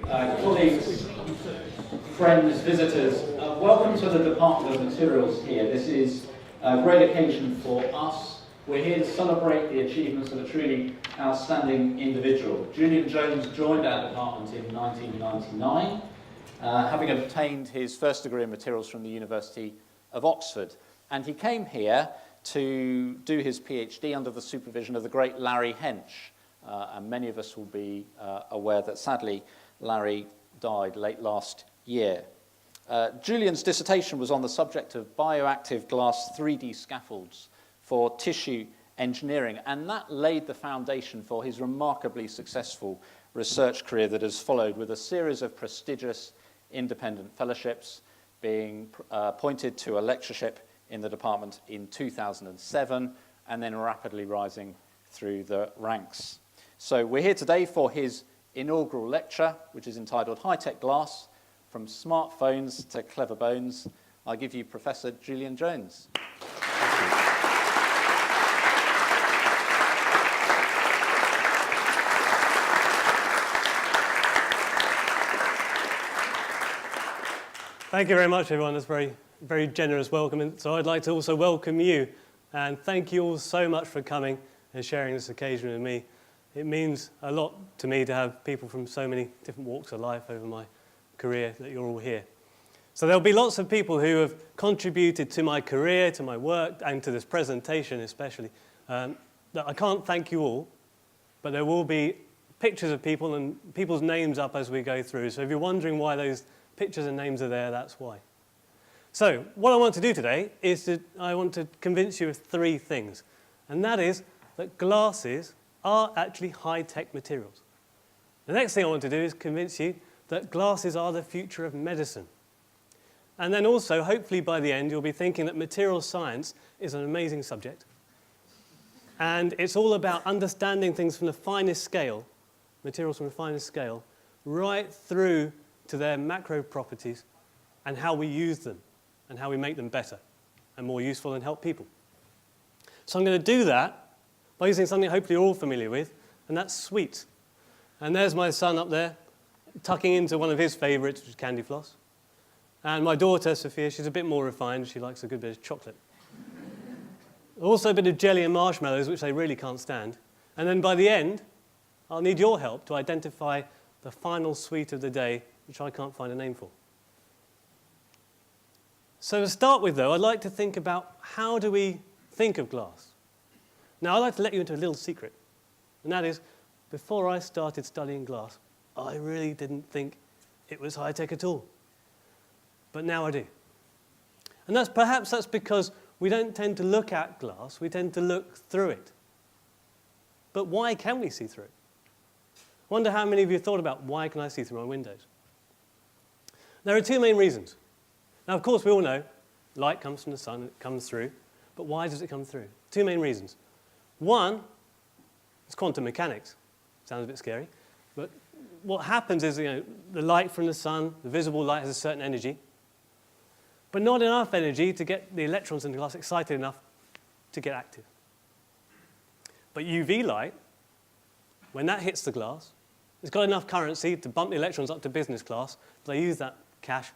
colleagues, friends, visitors, welcome to the Department of Materials here. This is a great occasion for us. We're here to celebrate the achievements of a truly outstanding individual. Julian Jones joined our department in 1999, having obtained his first degree in materials from the University of Oxford. And he came here to do his PhD under the supervision of the great Larry Hench. And many of us will be aware that sadly Larry died late last year. Julian's dissertation was on the subject of bioactive glass 3D scaffolds for tissue engineering, and that laid the foundation for his remarkably successful research career that has followed, with a series of prestigious independent fellowships, being appointed to a lectureship in the department in 2007, and then rapidly rising through the ranks. So we're here today for his inaugural lecture, which is entitled High-Tech Glass, From Smartphones to Clever Bones. I give you Professor Julian Jones. Thank you very much, everyone. That's very, very generous welcome. And so I'd like to also welcome you, and thank you all so much for coming and sharing this occasion with me. It means a lot to me to have people from so many different walks of life over my career that you're all here. So there'll be lots of people who have contributed to my career, to my work, and to this presentation especially. That I can't thank you all, but there will be pictures of people and people's names up as we go through. So if you're wondering why those pictures and names are there, that's why. So what I want to do today is I want to convince you of three things. And that is that glasses are actually high-tech materials. The next thing I want to do is convince you that glasses are the future of medicine. And then also, hopefully by the end, you'll be thinking that materials science is an amazing subject. And it's all about understanding things from the finest scale, materials from the finest scale, right through to their macro properties and how we use them and how we make them better and more useful and help people. So I'm going to do that by using something hopefully you're all familiar with, and that's sweets. And there's my son up there, tucking into one of his favourites, which is candy floss. And my daughter, Sophia, she's a bit more refined. She likes a good bit of chocolate. Also a bit of jelly and marshmallows, which they really can't stand. And then by the end, I'll need your help to identify the final sweet of the day, which I can't find a name for. So to start with, though, I'd like to think about how do we think of glass. Now, I'd like to let you into a little secret, and that is, before I started studying glass, I really didn't think it was high-tech at all. But now I do. And perhaps that's because we don't tend to look at glass, we tend to look through it. But why can we see through it? I wonder how many of you have thought about why can I see through my windows? There are two main reasons. Now, of course, we all know light comes from the sun, it comes through. But why does it come through? Two main reasons. One is quantum mechanics. Sounds a bit scary. But what happens is, the light from the sun, the visible light, has a certain energy, but not enough energy to get the electrons in the glass excited enough to get active. But UV light, when that hits the glass, it's got enough currency to bump the electrons up to business class. They use that cash,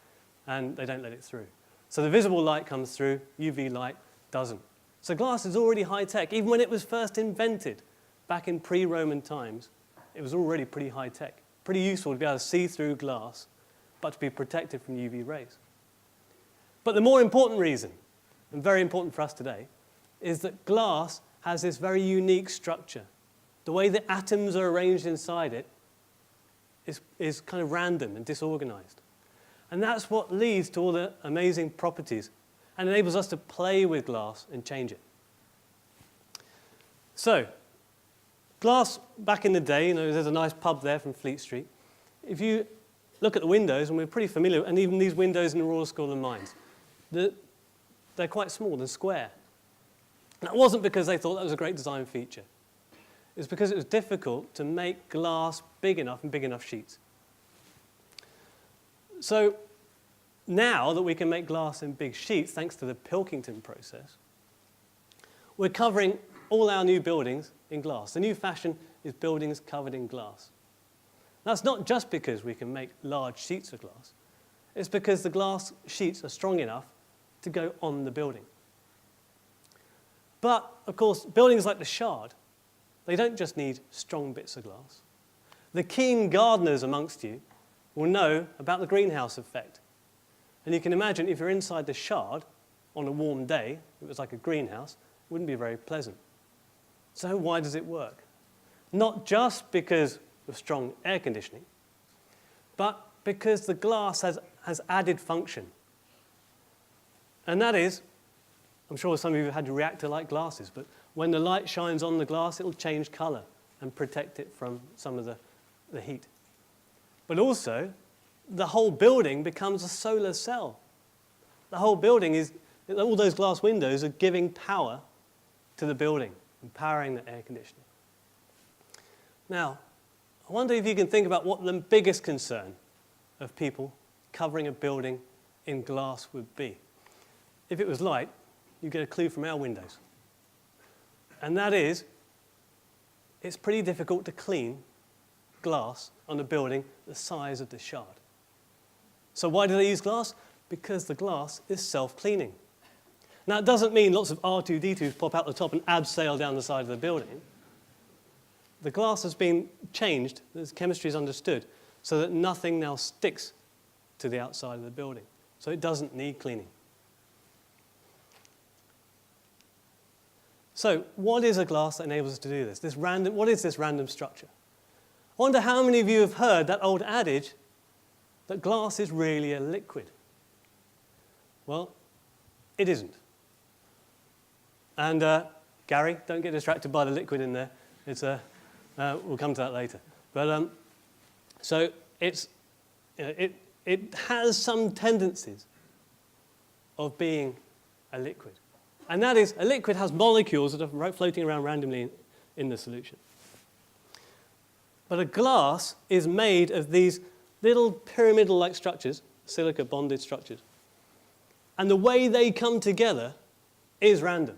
and they don't let it through. So the visible light comes through, UV light doesn't. So glass is already high-tech. Even when it was first invented, back in pre-Roman times, it was already pretty high-tech. Pretty useful to be able to see through glass, but to be protected from UV rays. But the more important reason, and very important for us today, is that glass has this very unique structure. The way the atoms are arranged inside it is kind of random and disorganized. And that's what leads to all the amazing properties and enables us to play with glass and change it. So, glass back in the day, there's a nice pub there from Fleet Street. If you look at the windows, and we're pretty familiar, and even these windows in the Royal School of Mines, they're quite small and square. That wasn't because they thought that was a great design feature. It was because it was difficult to make glass big enough and big enough sheets. So now that we can make glass in big sheets, thanks to the Pilkington process, we're covering all our new buildings in glass. The new fashion is buildings covered in glass. That's not just because we can make large sheets of glass. It's because the glass sheets are strong enough to go on the building. But, of course, buildings like the Shard, they don't just need strong bits of glass. The keen gardeners amongst you will know about the greenhouse effect. And you can imagine if you're inside the Shard on a warm day, it was like a greenhouse, it wouldn't be very pleasant. So why does it work? Not just because of strong air conditioning, but because the glass has added function. And that is, I'm sure some of you have had reactor-like glasses, but when the light shines on the glass, it'll change color and protect it from some of the heat. But also, the whole building becomes a solar cell. The whole building is, all those glass windows are giving power to the building and powering the air conditioning. Now, I wonder if you can think about what the biggest concern of people covering a building in glass would be. If it was light, you get a clue from our windows. And that is, it's pretty difficult to clean glass on a building the size of the Shard. So why do they use glass? Because the glass is self-cleaning. Now, it doesn't mean lots of R2-D2s pop out the top and abseil down the side of the building. The glass has been changed, the chemistry is understood, so that nothing now sticks to the outside of the building. So it doesn't need cleaning. So what is a glass that enables us to do this? What is this random structure? I wonder how many of you have heard that old adage that glass is really a liquid. Well, it isn't. And Gary, don't get distracted by the liquid in there. We'll come to that later. But so it has some tendencies of being a liquid. And that is, a liquid has molecules that are floating around randomly in the solution. But a glass is made of these little pyramidal-like structures, silica-bonded structures. And the way they come together is random.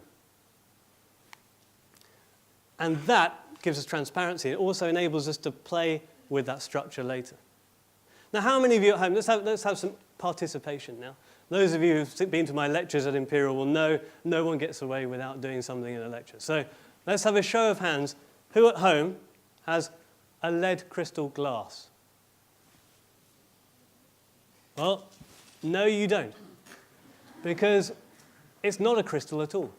And that gives us transparency. It also enables us to play with that structure later. Now, how many of you at home, let's have some participation now. Those of you who've been to my lectures at Imperial will know no one gets away without doing something in a lecture. So let's have a show of hands. Who at home has a lead crystal glass? Well, no, you don't. Because it's not a crystal at all.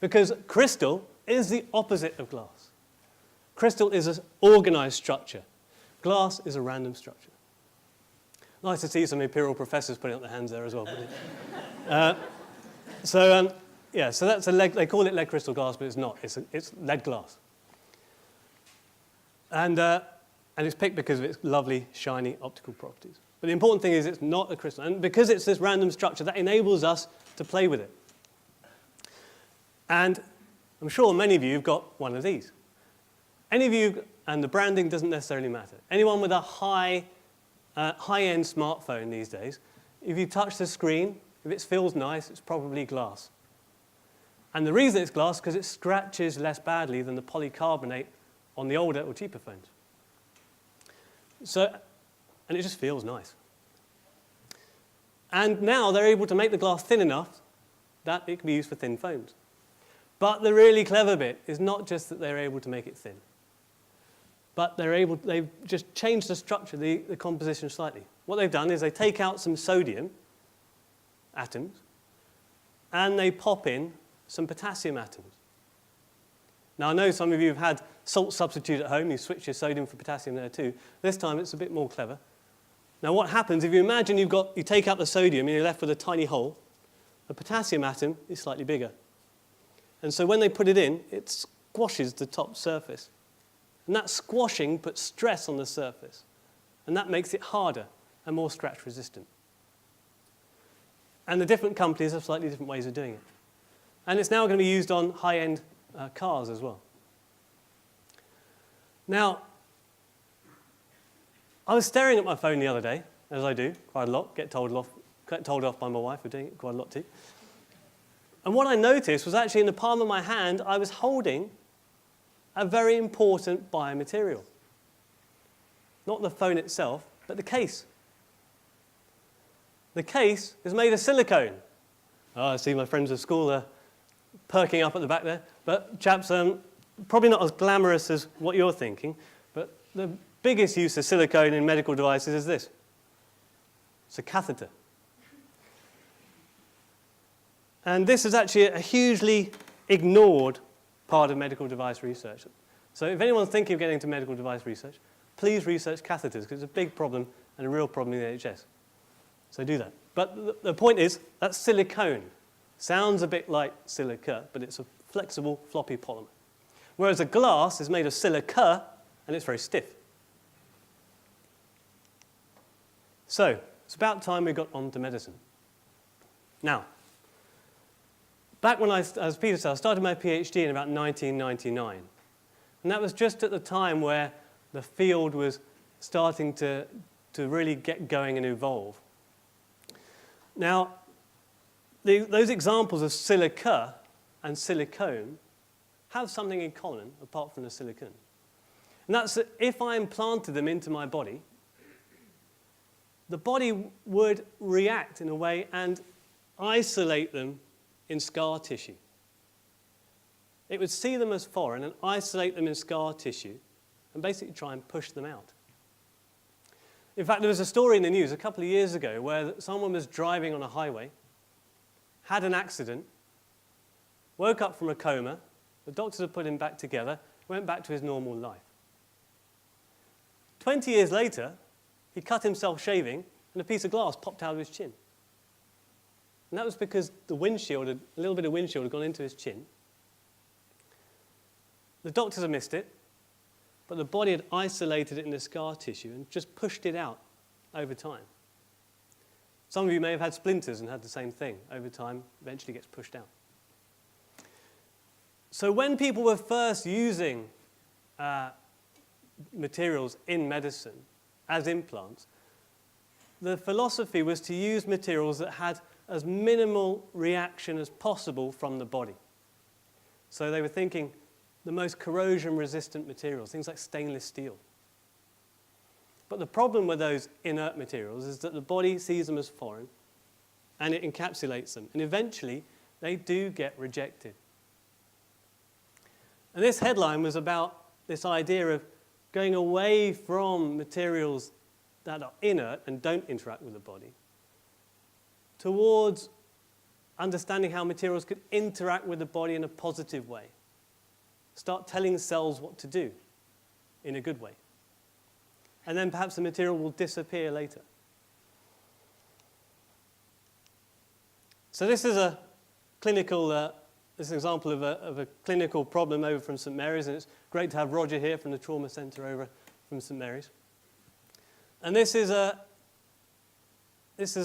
Because crystal is the opposite of glass. Crystal is an organized structure. Glass is a random structure. Nice to see some Imperial professors putting up their hands there as well. So that's a lead. They call it lead crystal glass, but it's not. It's lead glass. And it's picked because of its lovely, shiny optical properties. But the important thing is it's not a crystal. And because it's this random structure, that enables us to play with it. And I'm sure many of you have got one of these. Any of you, and the branding doesn't necessarily matter. Anyone with a high-end smartphone these days, if you touch the screen, if it feels nice, it's probably glass. And the reason it's glass is because it scratches less badly than the polycarbonate on the older or cheaper phones. And it just feels nice. And now they're able to make the glass thin enough that it can be used for thin phones. But the really clever bit is not just that they're able to make it thin, but they've just changed the structure, the composition slightly. What they've done is they take out some sodium atoms and they pop in some potassium atoms. Now, I know some of you have had salt substitute at home. You switch your sodium for potassium there too. This time it's a bit more clever. Now, what happens if you imagine you take out the sodium and you're left with a tiny hole, the potassium atom is slightly bigger. And so when they put it in, it squashes the top surface. And that squashing puts stress on the surface. And that makes it harder and more scratch resistant. And the different companies have slightly different ways of doing it. And it's now going to be used on high-end cars as well. Now, I was staring at my phone the other day, as I do quite a lot, get told off by my wife for doing it quite a lot too. And what I noticed was actually in the palm of my hand, I was holding a very important biomaterial. not the phone itself, but the case. The case is made of silicone. Oh, I see my friends at school are perking up at the back there. But chaps, probably not as glamorous as what you're thinking, but the biggest use of silicone in medical devices is this. It's a catheter. And this is actually a hugely ignored part of medical device research. So if anyone's thinking of getting into medical device research, please research catheters, because it's a big problem and a real problem in the NHS. So do that. But the point is, that's silicone. Sounds a bit like silica, but it's a flexible, floppy polymer. Whereas a glass is made of silica, and it's very stiff. So it's about time we got on to medicine. Now, back when as Peter said, I started my PhD in about 1999. And that was just at the time where the field was starting to really get going and evolve. Now, those examples of silica and silicone have something in common apart from the silicon. And that's that if I implanted them into my body, the body would react in a way and isolate them in scar tissue. It would see them as foreign and isolate them in scar tissue and basically try and push them out. In fact, there was a story in the news a couple of years ago where someone was driving on a highway, had an accident, woke up from a coma, the doctors had put him back together, went back to his normal life. 20 years later, he cut himself shaving and a piece of glass popped out of his chin. And that was because a little bit of windshield had gone into his chin. The doctors had missed it, but the body had isolated it in the scar tissue and just pushed it out over time. Some of you may have had splinters and had the same thing. Over time, eventually gets pushed out. So when people were first using materials in medicine as implants, the philosophy was to use materials that had as minimal reaction as possible from the body. So they were thinking the most corrosion-resistant materials, things like stainless steel. But the problem with those inert materials is that the body sees them as foreign and it encapsulates them. And eventually, they do get rejected. And this headline was about this idea of going away from materials that are inert and don't interact with the body towards understanding how materials could interact with the body in a positive way. Start telling cells what to do in a good way. And then perhaps the material will disappear later. So this is a clinical, this is an example of a clinical problem over from St Mary's, and it's great to have Roger here from the Trauma Centre over from St Mary's. And this is an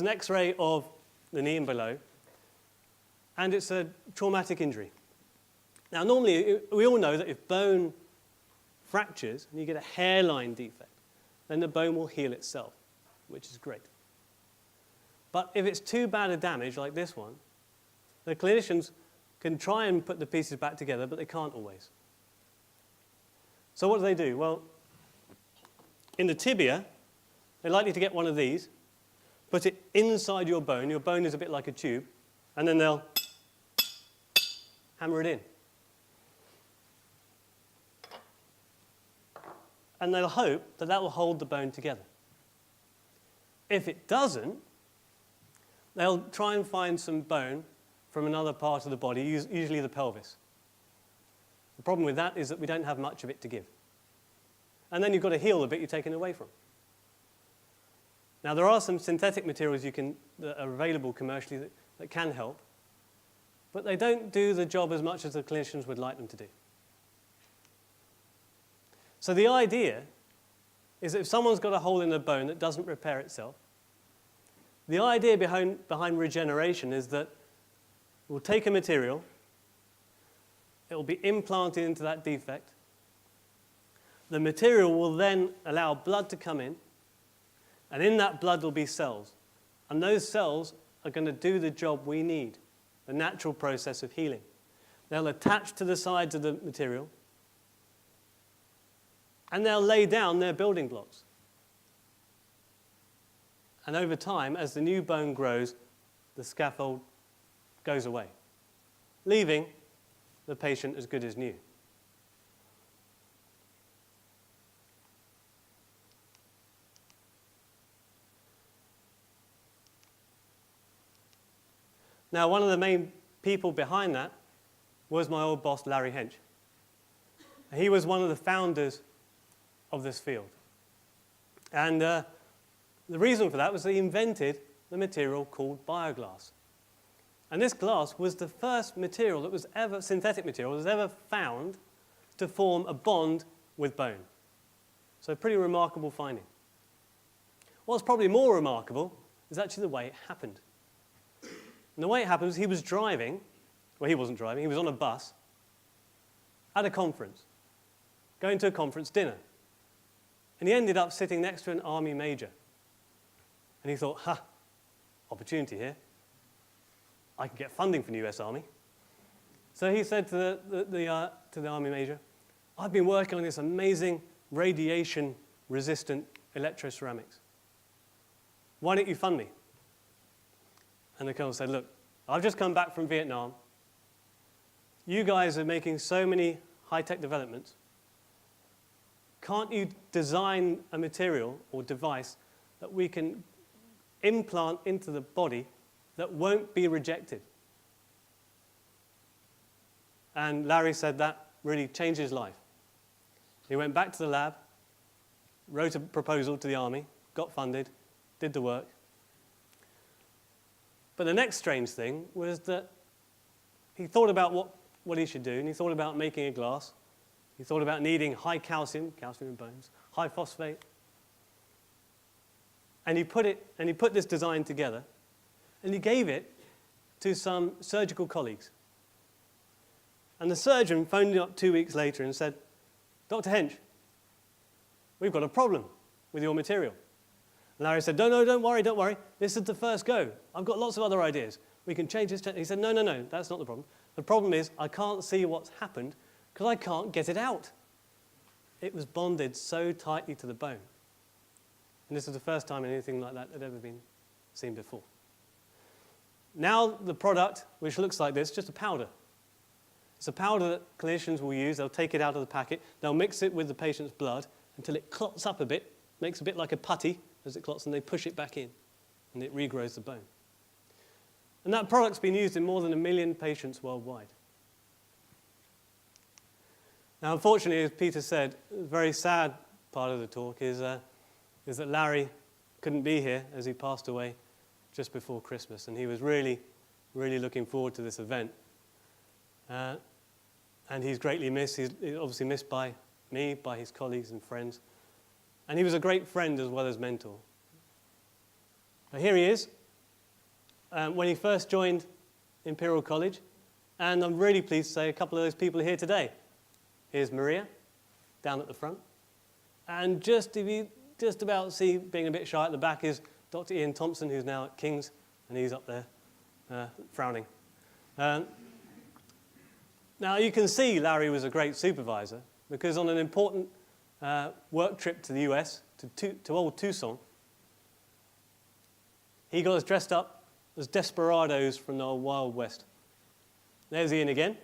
X-ray of the knee and below, and it's a traumatic injury. Now, normally, we all know that if bone fractures and you get a hairline defect, then the bone will heal itself, which is great. But if it's too bad a damage, like this one, the clinicians can try and put the pieces back together, but they can't always. So what do? Well, in the tibia, they're likely to get one of these, put it inside your bone. Your bone is a bit like a tube, and then they'll hammer it in. And they'll hope that that will hold the bone together. If it doesn't, they'll try and find some bone from another part of the body, usually the pelvis. The problem with that is that we don't have much of it to give. And then you've got to heal the bit you're taken away from. Now, there are some synthetic materials that are available commercially that can help, but they don't do the job as much as the clinicians would like them to do. So the idea is that if someone's got a hole in the bone that doesn't repair itself, the idea behind regeneration is that we'll take a material, it will be implanted into that defect, the material will then allow blood to come in, and in that blood will be cells. And those cells are going to do the job we need, the natural process of healing. They'll attach to the sides of the material, and they'll lay down their building blocks. And over time, as the new bone grows, the scaffold goes away, leaving the patient as good as new. Now, one of the main people behind that was my old boss, Larry Hench. He was one of the founders of this field. And the reason for that was that he invented the material called bioglass. And this glass was the first material that was ever, synthetic material, that was ever found to form a bond with bone. So a pretty remarkable finding. What's probably more remarkable is actually the way it happened. And the way it happened was he was driving, well, he wasn't driving, he was on a bus at a conference, going to a conference dinner. And he ended up sitting next to an army major. And he thought, opportunity here. I can get funding from the US Army. So he said to the army major, I've been working on this amazing radiation-resistant electroceramics. Why don't you fund me? And the colonel said, look, I've just come back from Vietnam. You guys are making so many high-tech developments. Can't you design a material or device that we can implant into the body that won't be rejected? And Larry said that really changed his life. He went back to the lab, wrote a proposal to the army, got funded, did the work. But the next strange thing was that he thought about what he should do, and he thought about making a glass. He thought about needing high calcium in bones, high phosphate. And he put this design together, and he gave it to some surgical colleagues. And the surgeon phoned him up 2 weeks later and said, Dr. Hench, we've got a problem with your material. And Larry said, no, don't worry. This is the first go. I've got lots of other ideas. We can change this. He said, no, that's not the problem. The problem is I can't see what's happened because I can't get it out. It was bonded so tightly to the bone. And this is the first time anything like that had ever been seen before. Now the product, which looks like this, just a powder. It's a powder that clinicians will use. They'll take it out of the packet. They'll mix it with the patient's blood until it clots up a bit, makes a bit like a putty as it clots, and they push it back in, and it regrows the bone. And that product's been used in more than 1 million patients worldwide. Now, unfortunately, as Peter said, a very sad part of the talk is that Larry couldn't be here as he passed away just before Christmas, and he was really, really looking forward to this event. And he's greatly missed. He's obviously missed by me, by his colleagues and friends. And he was a great friend as well as mentor. But here he is, when he first joined Imperial College, and I'm really pleased to say a couple of those people are here today. Here's Maria, down at the front. And if you just about see, being a bit shy at the back, is Dr. Ian Thompson, who's now at King's, and he's up there frowning. Now, you can see Larry was a great supervisor, because on an important work trip to the US, to old Tucson, he got us dressed up as desperados from the old Wild West. There's Ian again.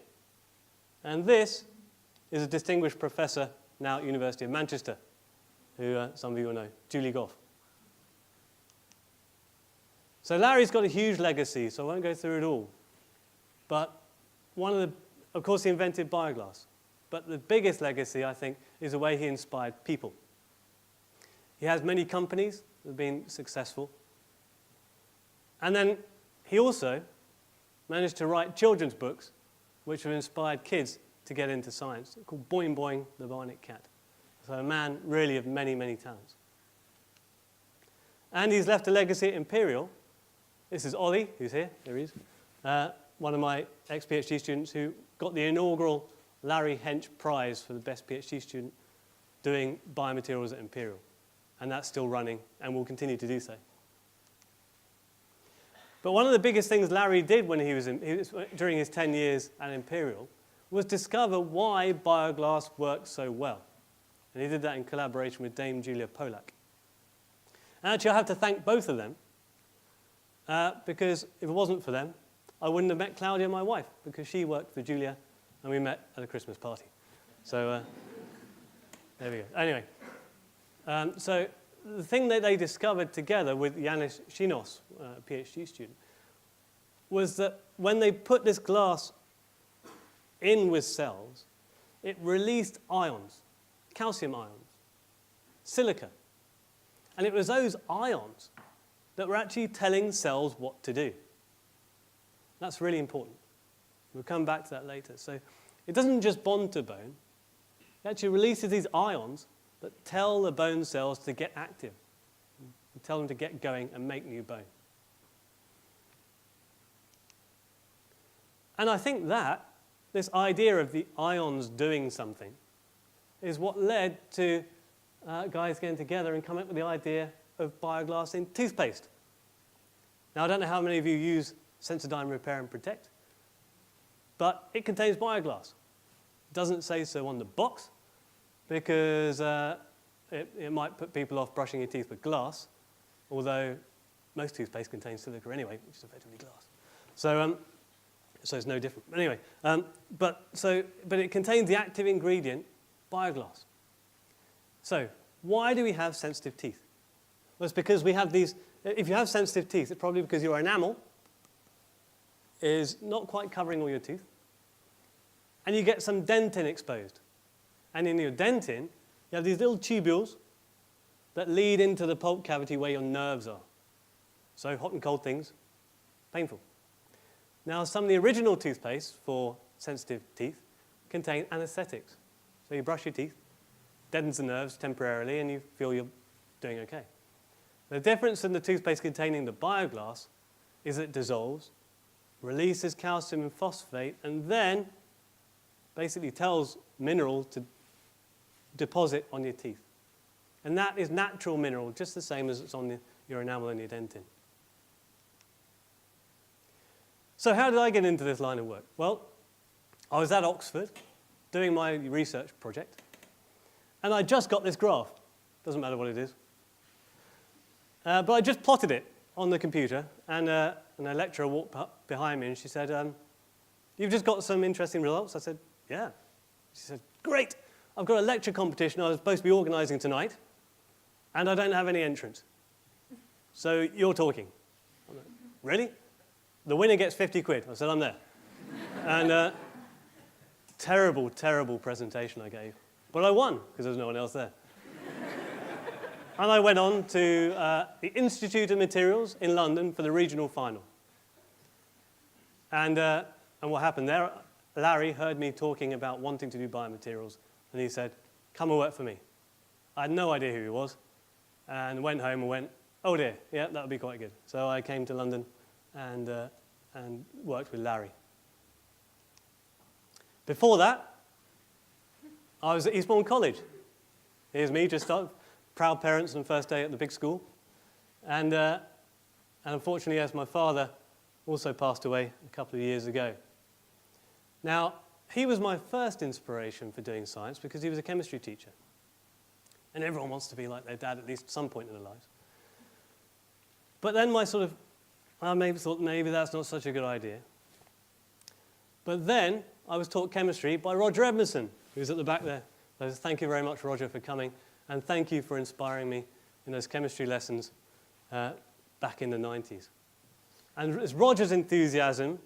And this is a distinguished professor now at University of Manchester, who some of you will know, Julie Goff. So Larry's got a huge legacy, so I won't go through it all. But of course, he invented bioglass. But the biggest legacy, I think, is the way he inspired people. He has many companies that have been successful. And then he also managed to write children's books which have inspired kids to get into science, called Boing Boing, the Bionic Cat. So a man really of many, many talents. And he's left a legacy at Imperial. This is Ollie, who's here. There he is. One of my ex-PhD students who got the inaugural Larry Hench Prize for the best PhD student doing biomaterials at Imperial. And that's still running and will continue to do so. But one of the biggest things Larry did when during his 10 years at Imperial was discover why bioglass works so well. And he did that in collaboration with Dame Julia Polak. And actually, I have to thank both of them, because if it wasn't for them, I wouldn't have met Claudia, my wife, because she worked for Julia, and we met at a Christmas party. So there we go. Anyway, so the thing that they discovered together with Yanis Shinos, a PhD student, was that when they put this glass in with cells, it released ions, calcium ions, silica. And it was those ions that were actually telling cells what to do. That's really important. We'll come back to that later. So it doesn't just bond to bone. It actually releases these ions that tell the bone cells to get active, and tell them to get going and make new bone. And I think that this idea of the ions doing something is what led to guys getting together and coming up with the idea of bioglass in toothpaste. Now, I don't know how many of you use Sensodyne Repair and Protect, but it contains bioglass. It doesn't say so on the box because it might put people off brushing your teeth with glass, although most toothpaste contains silica anyway, which is effectively glass. So it's no different. Anyway, but it contains the active ingredient, bioglass. So why do we have sensitive teeth? Well, it's because we have these. If you have sensitive teeth, it's probably because your enamel is not quite covering all your teeth, and you get some dentin exposed. And in your dentin, you have these little tubules that lead into the pulp cavity where your nerves are. So hot and cold things, painful. Now, some of the original toothpaste for sensitive teeth contain anesthetics. So you brush your teeth, deadens the nerves temporarily, and you feel you're doing okay. The difference in the toothpaste containing the bioglass is it dissolves, releases calcium and phosphate, and then basically tells mineral to deposit on your teeth. And that is natural mineral, just the same as it's on your enamel and your dentin. So how did I get into this line of work? Well, I was at Oxford doing my research project, and I just got this graph. Doesn't matter what it is. But I just plotted it on the computer, and a lecturer walked up behind me, and she said, you've just got some interesting results? I said, yeah. She said, great. I've got a lecture competition I was supposed to be organising tonight, and I don't have any entrants. So you're talking. I'm like, really? The winner gets 50 quid. I said, I'm there. And terrible, terrible presentation I gave. But I won, because there was no one else there. And I went on to the Institute of Materials in London for the regional final. And what happened there, Larry heard me talking about wanting to do biomaterials, and he said, come and work for me. I had no idea who he was, and went home and went, oh dear, yeah, that would be quite good. So I came to London and worked with Larry. Before that, I was at Eastbourne College. Here's me, just started, proud parents on first day at the big school. And unfortunately, yes, my father also passed away a couple of years ago. Now, he was my first inspiration for doing science because he was a chemistry teacher. And everyone wants to be like their dad at least at some point in their lives. But then I maybe thought maybe that's not such a good idea. But then I was taught chemistry by Roger Edmondson, who's at the back there. So thank you very much, Roger, for coming. And thank you for inspiring me in those chemistry lessons back in the 90s. And it's Roger's enthusiasm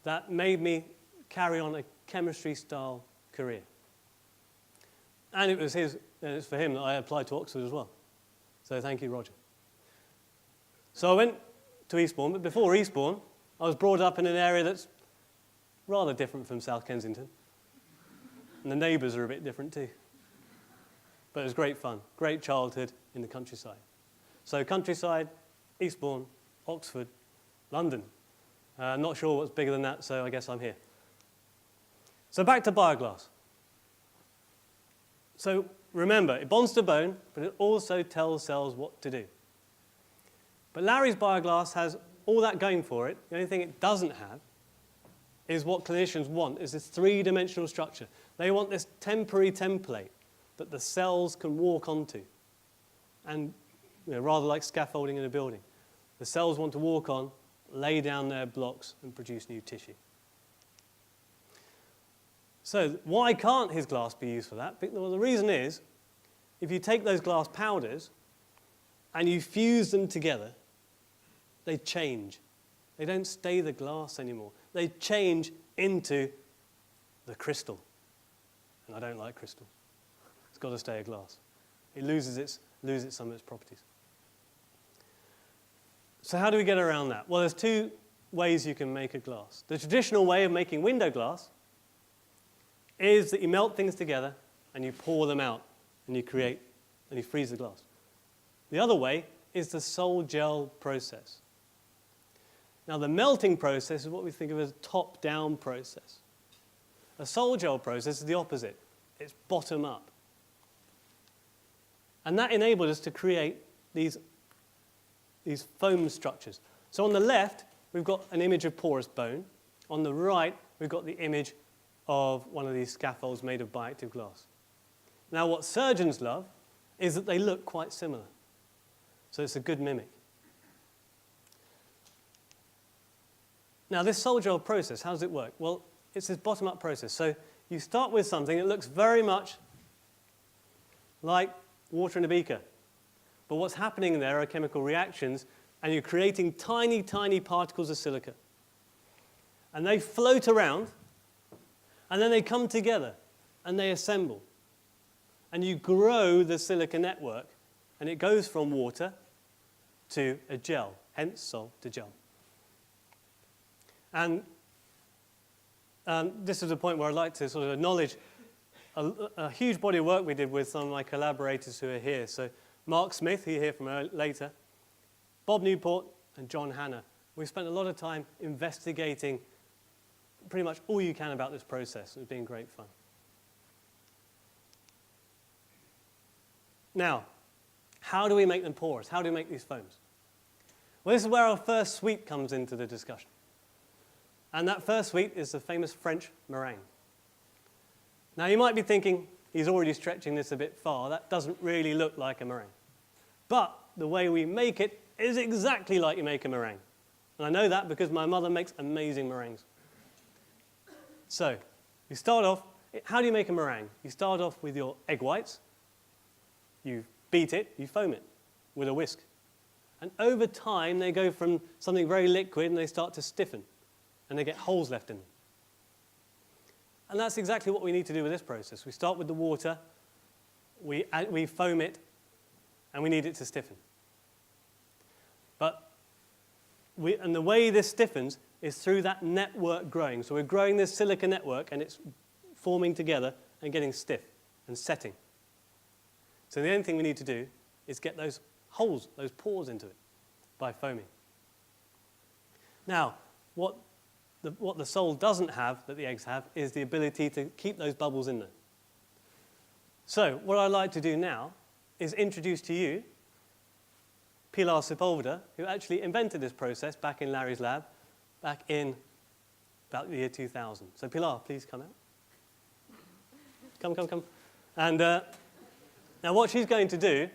that made me carry on a chemistry-style career. And it's for him that I applied to Oxford as well. So thank you, Roger. So I went to Eastbourne, but before Eastbourne, I was brought up in an area that's rather different from South Kensington. And the neighbours are a bit different too. But it was great fun, great childhood in the countryside. So countryside, Eastbourne, Oxford, London. Not sure what's bigger than that, so I guess I'm here. So back to bioglass. So remember, it bonds to bone, but it also tells cells what to do. But Larry's bioglass has all that going for it. The only thing it doesn't have is what clinicians want, is this three-dimensional structure. They want this temporary template that the cells can walk onto. And rather like scaffolding in a building. The cells want to walk on, lay down their blocks, and produce new tissue. So why can't his glass be used for that? Well, the reason is, if you take those glass powders and you fuse them together, they change. They don't stay the glass anymore. They change into the crystal. And I don't like crystal. It's got to stay a glass. It loses some of its properties. So how do we get around that? Well, there's two ways you can make a glass. The traditional way of making window glass is that you melt things together and you pour them out and you freeze the glass. The other way is the sol gel process. Now, the melting process is what we think of as a top-down process. A sol gel process is the opposite. It's bottom-up. And that enabled us to create these foam structures. So on the left, we've got an image of porous bone. On the right, we've got the image of one of these scaffolds made of bioactive glass. Now, what surgeons love is that they look quite similar. So it's a good mimic. Now, this sol gel process, how does it work? Well, it's this bottom-up process. So you start with something that looks very much like water in a beaker. But what's happening there are chemical reactions, and you're creating tiny, tiny particles of silica. And they float around, and then they come together, and they assemble. And you grow the silica network, and it goes from water to a gel, hence sol to gel. And this is a point where I'd like to sort of acknowledge a huge body of work we did with some of my collaborators who are here. So Mark Smith, who you'll hear from later, Bob Newport, and John Hanna. We've spent a lot of time investigating pretty much all you can about this process. It's been great fun. Now, how do we make them porous? How do we make these foams? Well, this is where our first sweet comes into the discussion. And that first sweet is the famous French meringue. Now, you might be thinking, he's already stretching this a bit far. That doesn't really look like a meringue. But the way we make it is exactly like you make a meringue. And I know that because my mother makes amazing meringues. So, you start off, how do you make a meringue? You start off with your egg whites. You beat it, you foam it with a whisk. And over time, they go from something very liquid and they start to stiffen. And they get holes left in them. And that's exactly what we need to do with this process. We start with the water, we foam it, and we need it to stiffen. And the way this stiffens is through that network growing. So we're growing this silica network, and it's forming together and getting stiff and setting. So the only thing we need to do is get those holes, those pores into it by foaming. Now, what the sol doesn't have, that the eggs have, is the ability to keep those bubbles in there. So what I'd like to do now is introduce to you Pilar Sepulveda, who actually invented this process back in Larry's lab, back in about the year 2000. So Pilar, please come out. Come. And now what she's going to do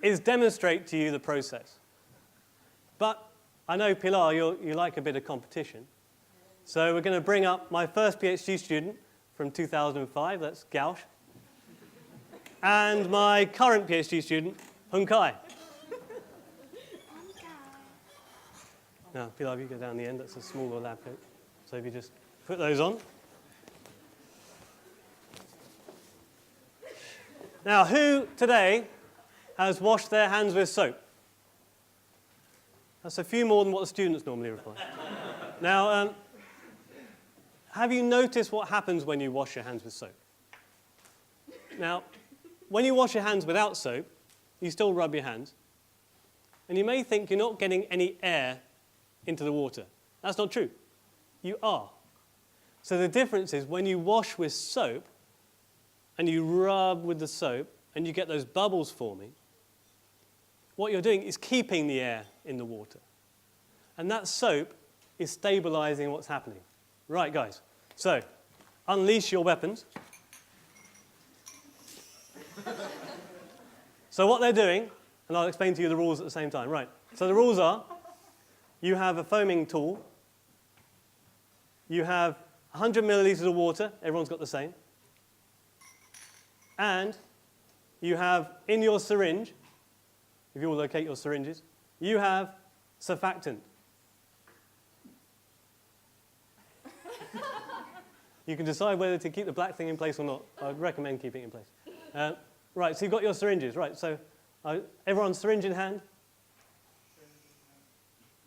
is demonstrate to you the process. But I know, Pilar, you like a bit of competition. So we're going to bring up my first PhD student from 2005, that's Gaush, and my current PhD student, Hung Kai. Now, Pilar, if you go down the end, that's a smaller lab coat. So if you just put those on. Now, who today has washed their hands with soap? That's a few more than what the students normally reply. Now, have you noticed what happens when you wash your hands with soap? Now, when you wash your hands without soap, you still rub your hands. And you may think you're not getting any air into the water. That's not true. You are. So the difference is when you wash with soap and you rub with the soap and you get those bubbles forming, what you're doing is keeping the air in the water. And that soap is stabilizing what's happening. Right, guys. So, unleash your weapons. So what they're doing and I'll explain to you the rules at the same time. Right, so the rules are, you have a foaming tool, you have 100 millilitres of water, everyone's got the same, and you have in your syringe, if you will locate your syringes, you have surfactant. You can decide whether to keep the black thing in place or not. I'd recommend keeping it in place. Right, so you've got your syringes. Right, so everyone's syringe in hand?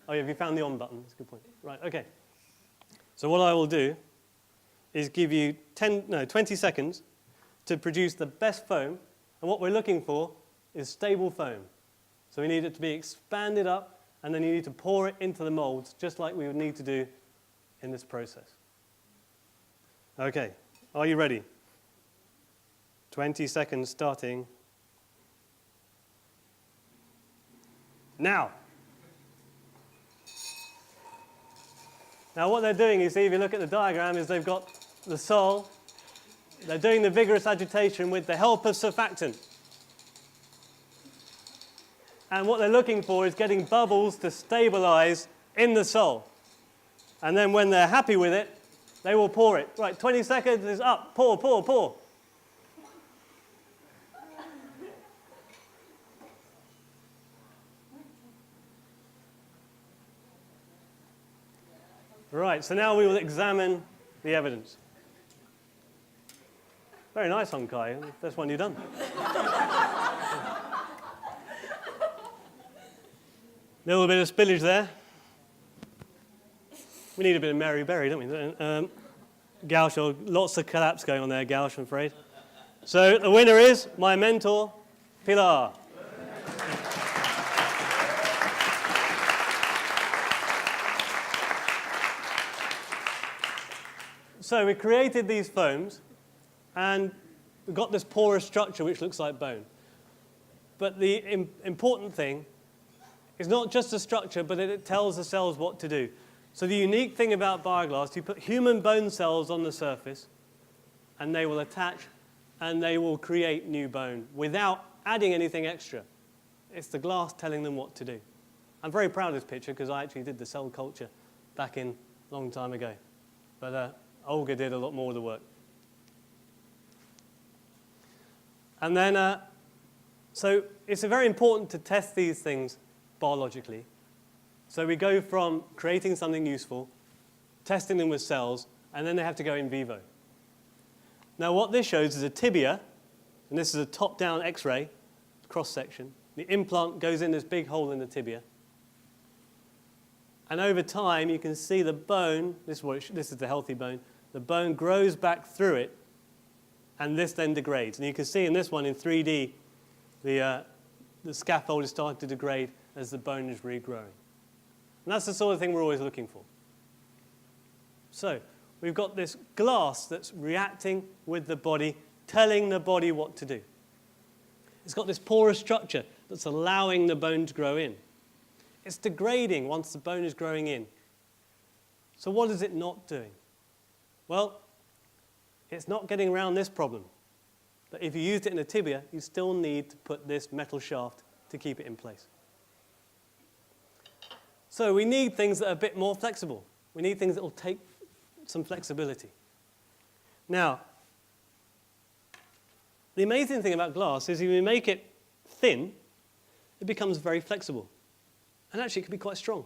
Oh, yeah, have you found the on button? That's a good point. Right, okay. So what I will do is give you 20 seconds to produce the best foam. And what we're looking for is stable foam. So we need it to be expanded up, and then you need to pour it into the molds, just like we would need to do in this process. Okay, are you ready? 20 seconds starting now. Now what they're doing, you see, if you look at the diagram, is they've got the sol. They're doing the vigorous agitation with the help of surfactant. And what they're looking for is getting bubbles to stabilize in the sol. And then when they're happy with it, they will pour it. Right, 20 seconds is up. Pour, pour, pour. Right, so now we will examine the evidence. Very nice one, Kai. That's one you've done. Little bit of spillage there. We need a bit of Mary Berry, don't we? Gouache, or lots of collapse going on there, Gouache, I'm afraid. So the winner is my mentor, Pilar. So we created these foams, and we've got this porous structure which looks like bone. But the important thing is not just the structure, but it tells the cells what to do. So the unique thing about Bioglass, you put human bone cells on the surface, and they will attach, and they will create new bone without adding anything extra. It's the glass telling them what to do. I'm very proud of this picture because I actually did the cell culture back in a long time ago. But Olga did a lot more of the work. And then, so it's very important to test these things biologically. So we go from creating something useful, testing them with cells, and then they have to go in vivo. Now what this shows is a tibia, and this is a top-down X-ray, cross-section. The implant goes in this big hole in the tibia. And over time, you can see the bone, this is the healthy bone, the bone grows back through it, and this then degrades. And you can see in this one, in 3D, the scaffold is starting to degrade as the bone is regrowing. And that's the sort of thing we're always looking for. So we've got this glass that's reacting with the body, telling the body what to do. It's got this porous structure that's allowing the bone to grow in. It's degrading once the bone is growing in. So what is it not doing? Well, it's not getting around this problem. But if you used it in a tibia, you still need to put this metal shaft to keep it in place. So we need things that are a bit more flexible. We need things that will take some flexibility. Now, the amazing thing about glass is if you make it thin, it becomes very flexible. And actually, it can be quite strong.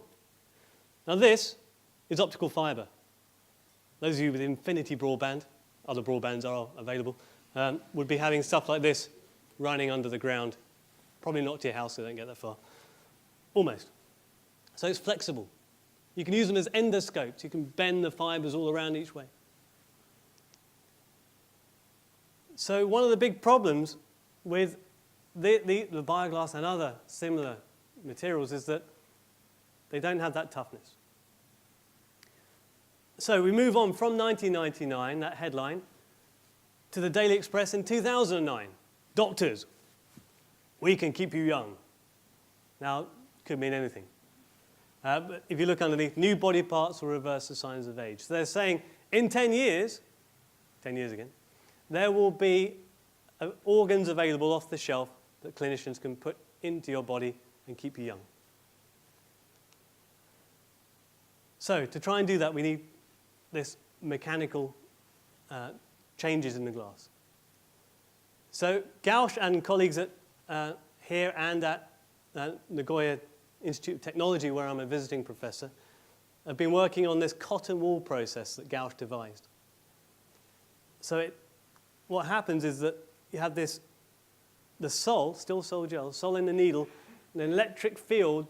Now, this is optical fiber. Those of you with infinity broadband, other broadbands are available, would be having stuff like this running under the ground. Probably not to your house, so they don't get that far. Almost. So it's flexible. You can use them as endoscopes. You can bend the fibers all around each way. So one of the big problems with the Bioglass and other similar materials is that they don't have that toughness. So we move on from 1999, that headline, to the Daily Express in 2009. Doctors, we can keep you young. Now, could mean anything. But if you look underneath, new body parts will reverse the signs of age. So they're saying in 10 years again, there will be organs available off the shelf that clinicians can put into your body and keep you young. So to try and do that, we need this mechanical changes in the glass. So Gausch and colleagues at here and at Nagoya Institute of Technology, where I'm a visiting professor, have been working on this cotton wool process that Gausch devised. So what happens is that you have the sol, still sol gel, sol in the needle, and an electric field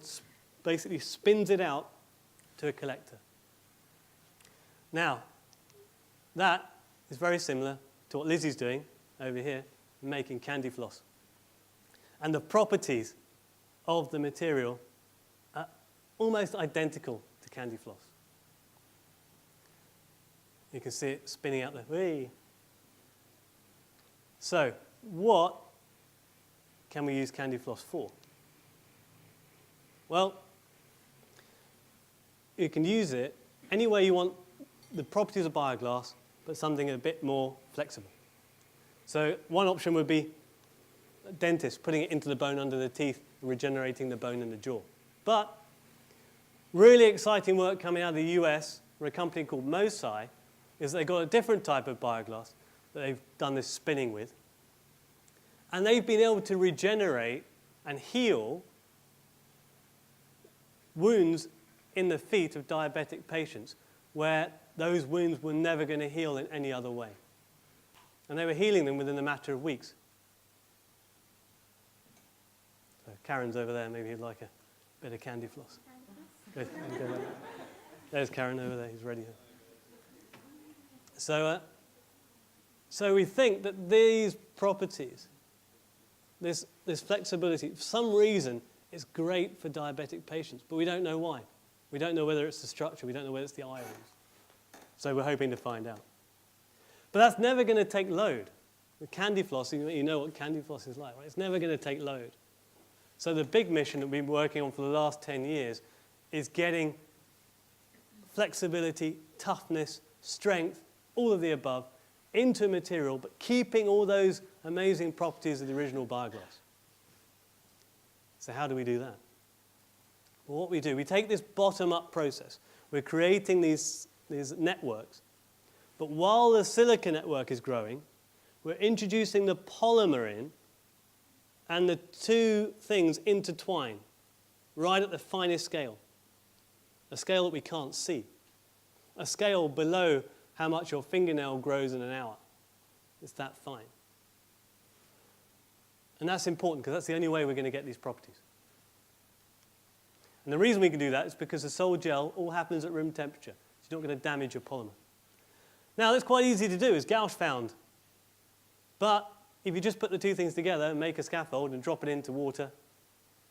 basically spins it out to a collector. Now, that is very similar to what Lizzie's doing over here, making candy floss. And the properties of the material are almost identical to candy floss. You can see it spinning out there. Whee! So, what can we use candy floss for? Well, you can use it any way you want the properties of bioglass, but something a bit more flexible. So one option would be a dentist putting it into the bone under the teeth and regenerating the bone in the jaw. But really exciting work coming out of the US from a company called MoSci is they've got a different type of bioglass that they've done this spinning with. And they've been able to regenerate and heal wounds in the feet of diabetic patients where those wounds were never going to heal in any other way. And they were healing them within a matter of weeks. So Karen's over there. Maybe he'd like a bit of candy floss. There's Karen over there. He's ready. So we think that these properties, this flexibility, for some reason, is great for diabetic patients, but we don't know why. We don't know whether it's the structure. We don't know whether it's the ions. So we're hoping to find out. But that's never going to take load. With candy floss, you know what candy floss is like, right? It's never going to take load. So the big mission that we've been working on for the last 10 years is getting flexibility, toughness, strength, all of the above, into a material, but keeping all those amazing properties of the original bioglass. So how do we do that? Well, what we do, we take this bottom-up process. We're creating these networks. But while the silica network is growing, we're introducing the polymer in, and the two things intertwine right at the finest scale, a scale that we can't see, a scale below how much your fingernail grows in an hour. It's that fine. And that's important because that's the only way we're going to get these properties. And the reason we can do that is because the sol gel all happens at room temperature. So you're not going to damage your polymer. Now, that's quite easy to do, as Gausch found. But if you just put the two things together and make a scaffold and drop it into water,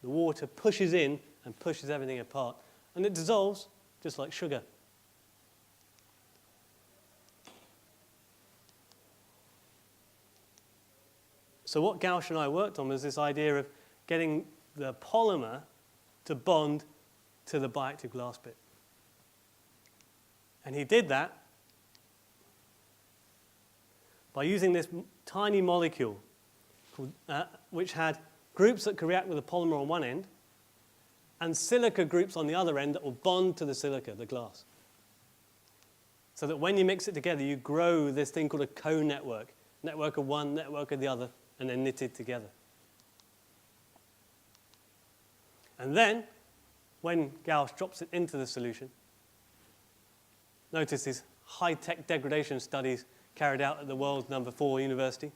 the water pushes in and pushes everything apart. And it dissolves just like sugar. So what Gausch and I worked on was this idea of getting the polymer to bond to the bioactive glass bit. And he did that by using this tiny molecule called, which had groups that could react with the polymer on one end and silica groups on the other end that will bond to the silica, the glass. So that when you mix it together, you grow this thing called a co-network. Network of one, network of the other, and they're knitted together. And then, when Gausch drops it into the solution, notice these high-tech degradation studies carried out at the world's #4 university.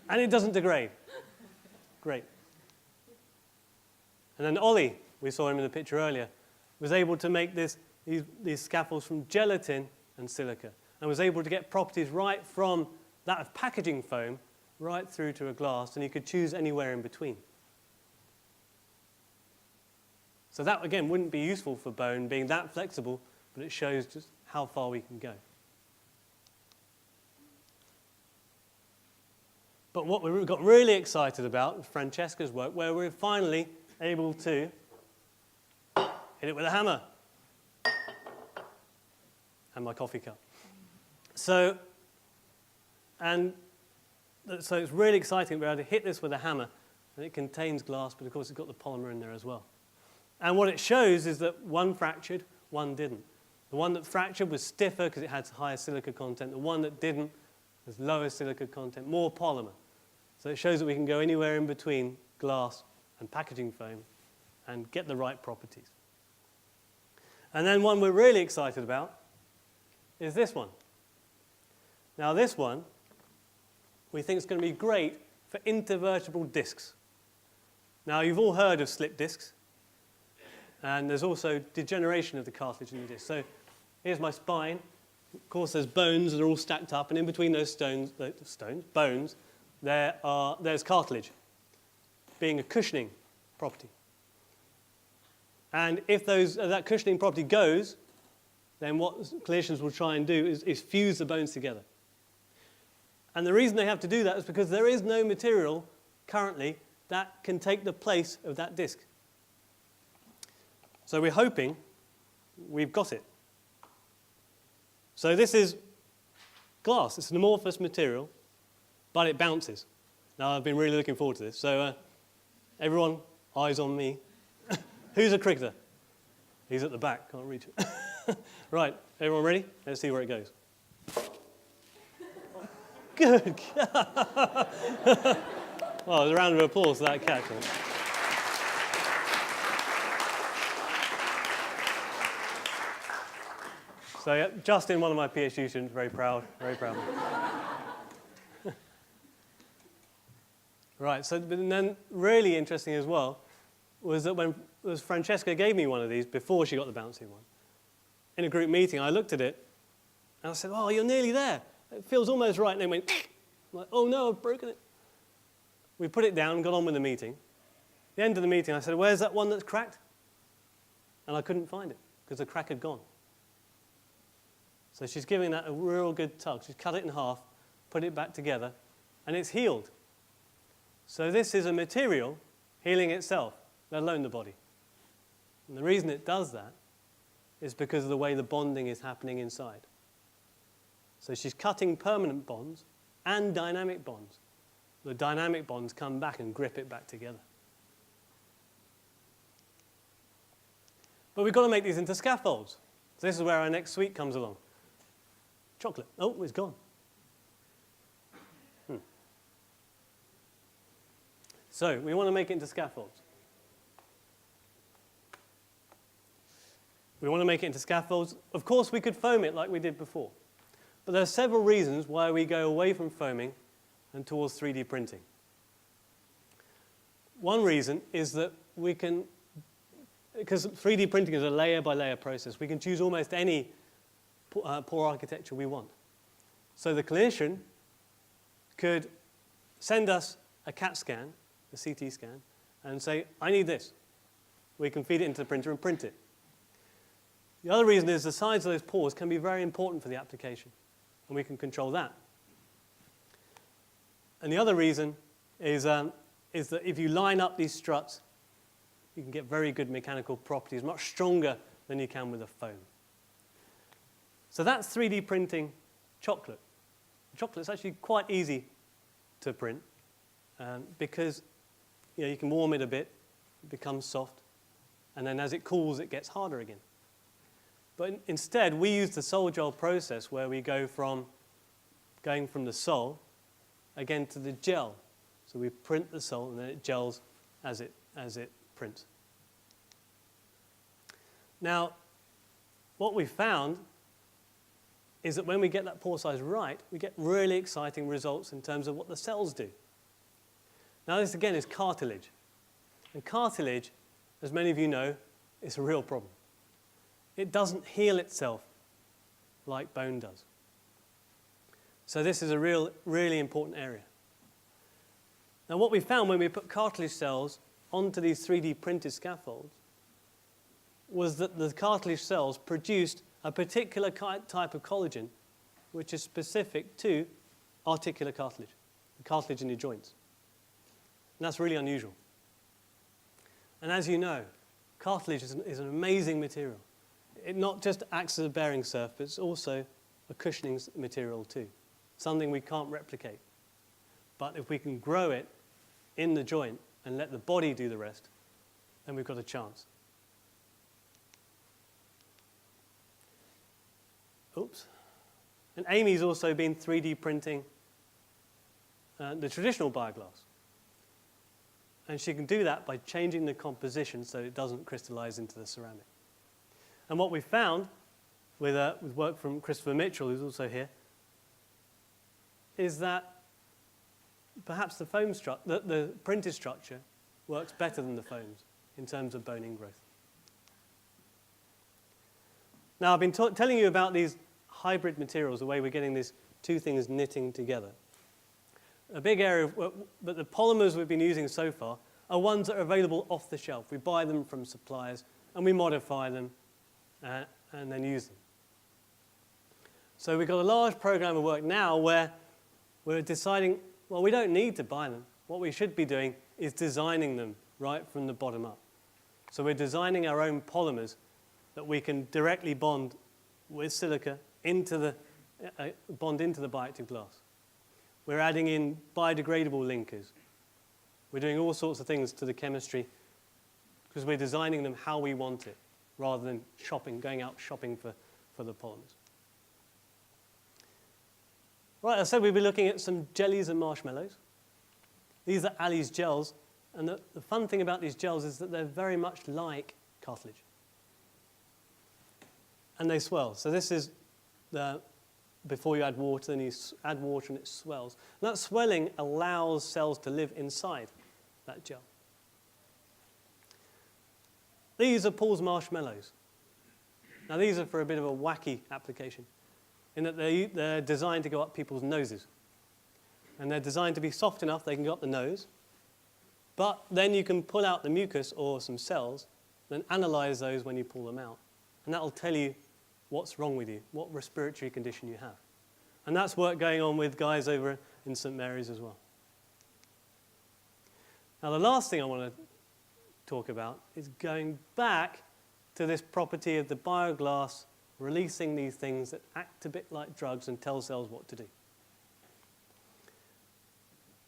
And it doesn't degrade. Great. And then Ollie, we saw him in the picture earlier, was able to make these scaffolds from gelatin and silica, and was able to get properties right from that of packaging foam right through to a glass, and you could choose anywhere in between. So that, again, wouldn't be useful for bone being that flexible, but it shows just how far we can go. But what we got really excited about was Francesca's work, where we're finally able to hit it with a hammer. And my coffee cup. So, and So it's really exciting to be able to hit this with a hammer, and it contains glass, but of course it's got the polymer in there as well. And what it shows is that one fractured, one didn't. The one that fractured was stiffer because it had higher silica content. The one that didn't was lower silica content, more polymer. So it shows that we can go anywhere in between glass and packaging foam and get the right properties. And then one we're really excited about is this one. Now this one we think is going to be great for intervertebral discs. Now you've all heard of slip discs, and there's also degeneration of the cartilage in the disc. So here's my spine. Of course there's bones that are all stacked up, and in between those bones, there's cartilage, being a cushioning property. And if that cushioning property goes, then what clinicians will try and do is fuse the bones together. And the reason they have to do that is because there is no material currently that can take the place of that disc. So we're hoping we've got it. So this is glass. It's an amorphous material, but it bounces. Now, I've been really looking forward to this. So everyone, eyes on me. Who's a cricketer? He's at the back, can't reach it. Right, everyone ready? Let's see where it goes. Good. Well, there's a round of applause for that catch. So yeah, Justin, one of my PhD students, very proud, very proud. Right, so but then really interesting as well was that when Francesca gave me one of these before she got the bouncy one, in a group meeting, I looked at it and I said, "Oh, you're nearly there. It feels almost right." And then went, I'm like, "Oh no, I've broken it." We put it down and got on with the meeting. At the end of the meeting, I said, "Where's that one that's cracked?" And I couldn't find it because the crack had gone. So she's giving that a real good tug. She's cut it in half, put it back together, and it's healed. So this is a material healing itself, let alone the body. And the reason it does that is because of the way the bonding is happening inside. So she's cutting permanent bonds and dynamic bonds. The dynamic bonds come back and grip it back together. But we've got to make these into scaffolds. So this is where our next sweet comes along. Chocolate. Oh, it's gone. So we want to make it into scaffolds. We want to make it into scaffolds. Of course, we could foam it like we did before. But there are several reasons why we go away from foaming and towards 3D printing. One reason is that we can, because 3D printing is a layer-by-layer process, we can choose almost any pore architecture we want. So the clinician could send us a CAT scan, a CT scan, and say, "I need this." We can feed it into the printer and print it. The other reason is the size of those pores can be very important for the application, and we can control that. And the other reason is that if you line up these struts, you can get very good mechanical properties, much stronger than you can with a foam. So that's 3D printing chocolate. Chocolate's actually quite easy to print because you can warm it a bit, it becomes soft, and then as it cools, it gets harder again. But instead, we use the sol gel process where we go from going from the sol again to the gel. So we print the sol and then it gels as it prints. Now, what we found is that when we get that pore size right, we get really exciting results in terms of what the cells do. Now, this again is cartilage. And cartilage, as many of you know, is a real problem. It doesn't heal itself like bone does. So this is a really important area. Now, what we found when we put cartilage cells onto these 3D printed scaffolds was that the cartilage cells produced a particular type of collagen which is specific to articular cartilage, the cartilage in your joints. And that's really unusual. And as you know, cartilage is an amazing material. It not just acts as a bearing surface, but it's also a cushioning material too, something we can't replicate. But if we can grow it in the joint and let the body do the rest, then we've got a chance. Oops. And Amy's also been 3D printing the traditional bioglass. And she can do that by changing the composition so it doesn't crystallize into the ceramic. And what we found with work from Christopher Mitchell, who's also here, is that perhaps the the printed structure works better than the foams in terms of bone ingrowth. Now, I've been telling you about these hybrid materials, the way we're getting these two things knitting together. A big area, but the polymers we've been using so far are ones that are available off the shelf. We buy them from suppliers and we modify them and then use them. So we've got a large program of work now where we're deciding, well, we don't need to buy them. What we should be doing is designing them right from the bottom up. So we're designing our own polymers that we can directly bond with silica into the bioactive glass. We're adding in biodegradable linkers. We're doing all sorts of things to the chemistry because we're designing them how we want it rather than going out shopping for the polymers. Right, I said we'd be looking at some jellies and marshmallows. These are Ali's gels, and the fun thing about these gels is that they're very much like cartilage. And they swell. So this is before you add water, then you add water and it swells. And that swelling allows cells to live inside that gel. These are Paul's marshmallows. Now these are for a bit of a wacky application, in that they're designed to go up people's noses. And they're designed to be soft enough they can go up the nose, but then you can pull out the mucus or some cells, then analyze those when you pull them out. And that'll tell you what's wrong with you, what respiratory condition you have. And that's work going on with guys over in St. Mary's as well. Now the last thing I want to talk about is going back to this property of the bioglass releasing these things that act a bit like drugs and tell cells what to do.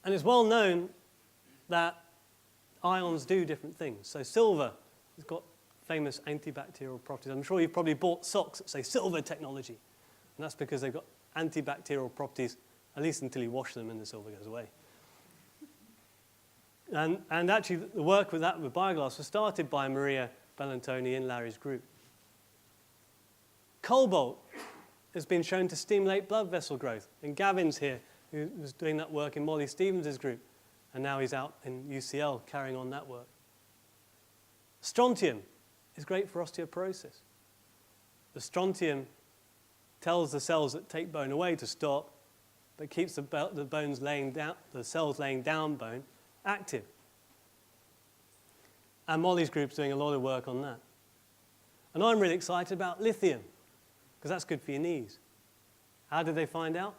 And it's well known that ions do different things. So silver has got famous antibacterial properties. I'm sure you've probably bought socks that say silver technology. And that's because they've got antibacterial properties, at least until you wash them and the silver goes away. And actually, the work with bioglass was started by Maria Bellantoni in Larry's group. Cobalt has been shown to stimulate blood vessel growth. And Gavin's here, who was doing that work in Molly Stevens' group. And now he's out in UCL carrying on that work. Strontium is great for osteoporosis. The strontium tells the cells that take bone away to stop, but keeps the cells laying down bone active. And Molly's group's doing a lot of work on that. And I'm really excited about lithium, because that's good for your knees. How did they find out?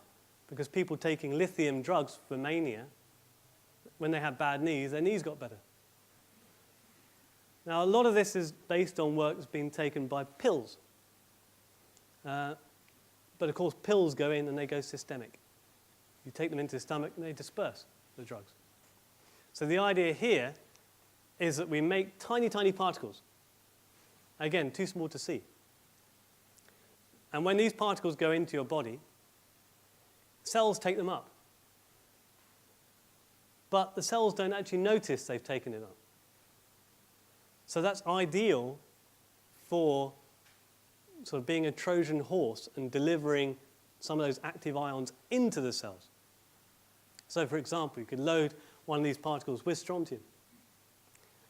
Because people taking lithium drugs for mania, when they had bad knees, their knees got better. Now, a lot of this is based on work that's been taken by pills. But of course, pills go in and they go systemic. You take them into the stomach and they disperse the drugs. So the idea here is that we make tiny, tiny particles. Again, too small to see. And when these particles go into your body, cells take them up. But the cells don't actually notice they've taken it up. So that's ideal for sort of being a Trojan horse and delivering some of those active ions into the cells. So for example, you could load one of these particles with strontium,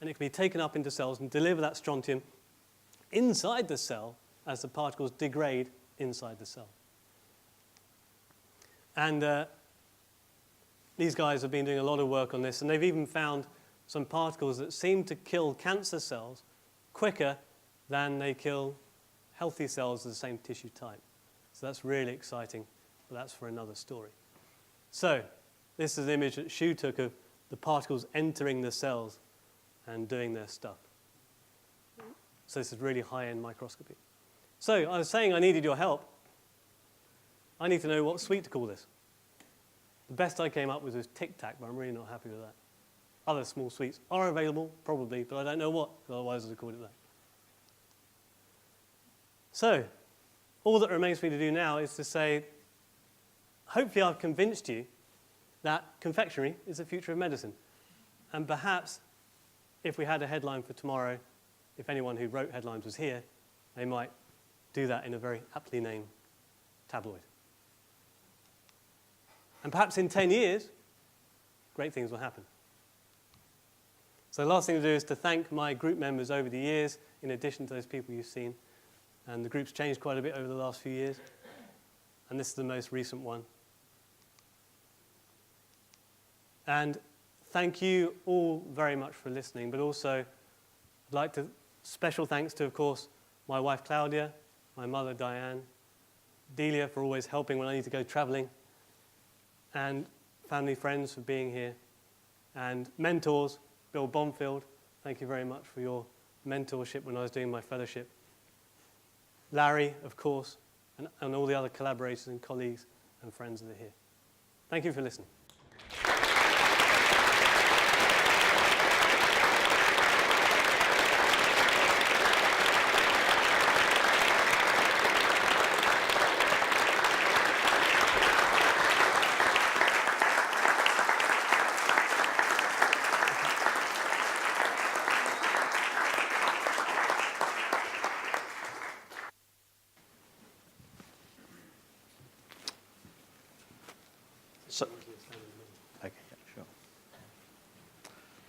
and it can be taken up into cells and deliver that strontium inside the cell as the particles degrade inside the cell. And these guys have been doing a lot of work on this, and they've even found some particles that seem to kill cancer cells quicker than they kill healthy cells of the same tissue type. So that's really exciting, but that's for another story. So this is an image that Shu took of the particles entering the cells and doing their stuff. So this is really high-end microscopy. So I was saying I needed your help. I need to know what suite to call this. The best I came up with was Tic Tac, but I'm really not happy with that. Other small sweets are available, probably, but I don't know what, otherwise I'd have called it that. So, all that remains for me to do now is to say, hopefully I've convinced you that confectionery is the future of medicine. And perhaps, if we had a headline for tomorrow, if anyone who wrote headlines was here, they might do that in a very aptly named tabloid. And perhaps in 10 years, great things will happen. So the last thing to do is to thank my group members over the years, in addition to those people you've seen. And the group's changed quite a bit over the last few years. And this is the most recent one. And thank you all very much for listening, but also I'd like to, special thanks to, of course, my wife Claudia, my mother Diane, Delia for always helping when I need to go traveling, and family friends for being here, and mentors, Bill Bonfield, thank you very much for your mentorship when I was doing my fellowship. Larry, of course, and all the other collaborators and colleagues and friends that are here. Thank you for listening.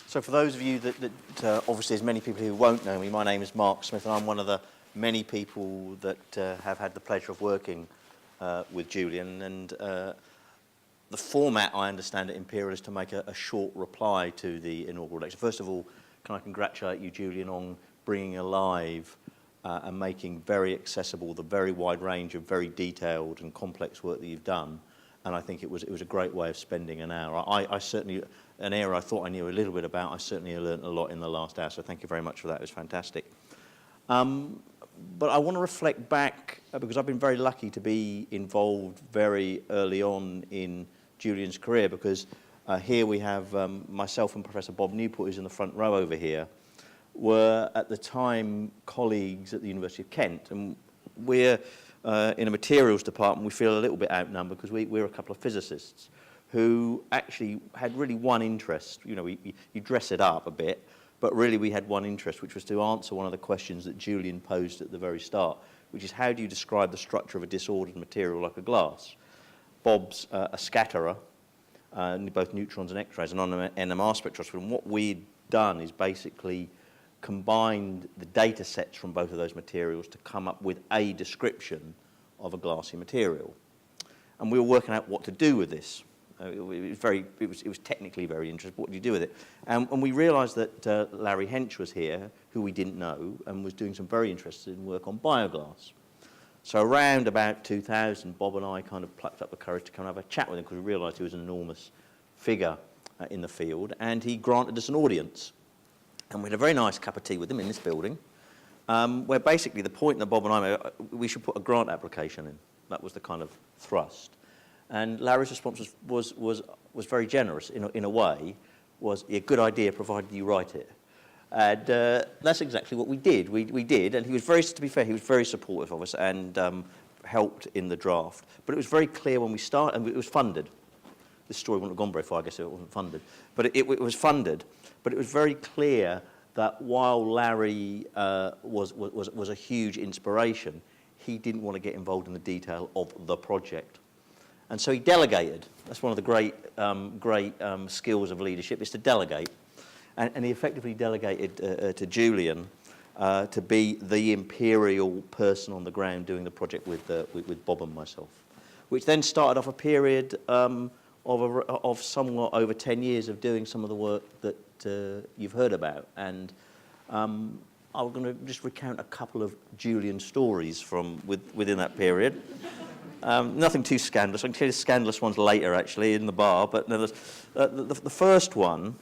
So for those of you that obviously there's many people who won't know me, my name is Mark Smith and I'm one of the many people that have had the pleasure of working with Julian, and the format I understand at Imperial is to make a short reply to the inaugural lecture. First of all, can I congratulate you, Julian, on bringing alive and making very accessible the very wide range of very detailed and complex work that you've done. And I think it was a great way of spending an hour. I certainly, an area I thought I knew a little bit about, I certainly learned a lot in the last hour, so thank you very much for that. It was fantastic. But I want to reflect back, because I've been very lucky to be involved very early on in Julian's career, because here we have myself and Professor Bob Newport, who's in the front row over here, were at the time colleagues at the University of Kent, and we're in a materials department, we feel a little bit outnumbered because we're a couple of physicists who actually had really one interest. You know, you dress it up a bit, but really we had one interest, which was to answer one of the questions that Julian posed at the very start, which is how do you describe the structure of a disordered material like a glass? Bob's a scatterer, both neutrons and X-rays, and on an NMR spectroscopy. And what we'd done is basically combined the data sets from both of those materials to come up with a description of a glassy material. And we were working out what to do with this. It was technically very interesting, but what do you do with it? And we realised that Larry Hench was here, who we didn't know, and was doing some very interesting work on bioglass. So around about 2000, Bob and I kind of plucked up the courage to come and have a chat with him, because we realised he was an enormous figure in the field, and he granted us an audience. And we had a very nice cup of tea with him in this building, where basically the point that Bob and I made, we should put a grant application in. That was the kind of thrust. And Larry's response was very generous in a way, was a good idea provided you write it. And that's exactly what we did. We did, and he was very, to be fair, he was very supportive of us and helped in the draft. But it was very clear when we started, and it was funded. This story wouldn't have gone very far, I guess, if it wasn't funded. But it was funded. But it was very clear that while Larry was a huge inspiration, he didn't want to get involved in the detail of the project. And so he delegated. That's one of the great skills of leadership, is to delegate. And he effectively delegated to Julian to be the Imperial person on the ground doing the project with Bob and myself, which then started off a period of somewhat over 10 years of doing some of the work that you've heard about. And I'm going to just recount a couple of Julian stories from within that period. Nothing too scandalous. I can tell you the scandalous ones later, actually, in the bar. But no, the first one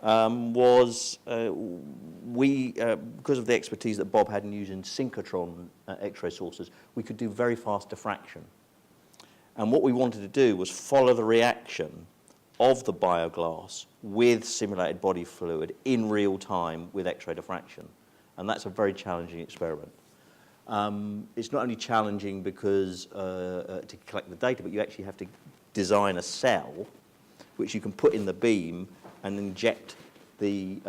was because of the expertise that Bob had in using synchrotron X-ray sources, we could do very fast diffraction. And what we wanted to do was follow the reaction of the bioglass with simulated body fluid in real time with X-ray diffraction. And that's a very challenging experiment. It's not only challenging because to collect the data, but you actually have to design a cell which you can put in the beam and inject the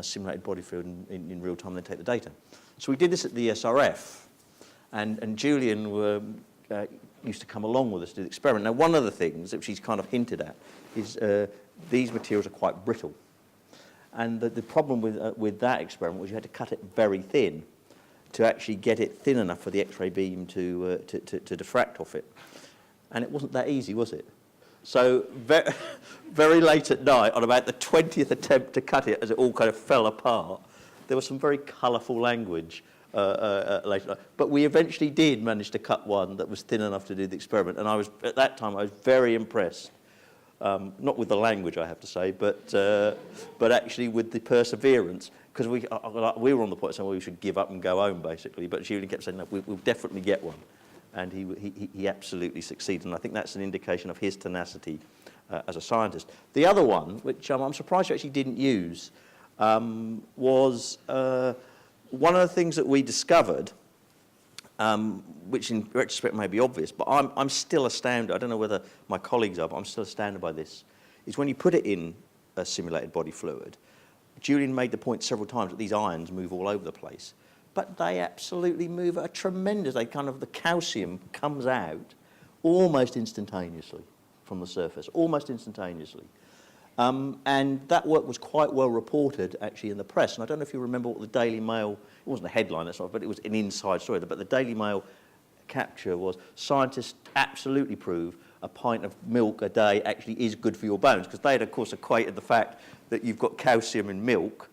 simulated body fluid in real time and then take the data. So we did this at the SRF, and Julian used to come along with us to do the experiment. Now, one of the things that she's kind of hinted at is these materials are quite brittle. And the problem with that experiment was you had to cut it very thin to actually get it thin enough for the X-ray beam to diffract off it. And it wasn't that easy, was it? So very late at night, on about the 20th attempt to cut it, as it all kind of fell apart, there was some very colourful language later on. But we eventually did manage to cut one that was thin enough to do the experiment. And at that time, I was very impressed. Not with the language, I have to say, but actually with the perseverance. Because we were on the point of saying, well, we should give up and go home, basically. But Julian kept saying, no, we'll definitely get one. And he absolutely succeeded. And I think that's an indication of his tenacity as a scientist. The other one, which I'm surprised you actually didn't use, was one of the things that we discovered, which in retrospect may be obvious, but I'm still astounded. I don't know whether my colleagues are, but I'm still astounded by this, is when you put it in a simulated body fluid, Julian made the point several times that these ions move all over the place. But they absolutely move at a tremendous, the calcium comes out almost instantaneously from the surface, almost instantaneously. And that work was quite well reported, actually, in the press. And I don't know if you remember what the Daily Mail, it wasn't a headline, that's not, but it was an inside story. But the Daily Mail capture was, scientists absolutely prove a pint of milk a day actually is good for your bones. Because they had, of course, equated the fact that you've got calcium in milk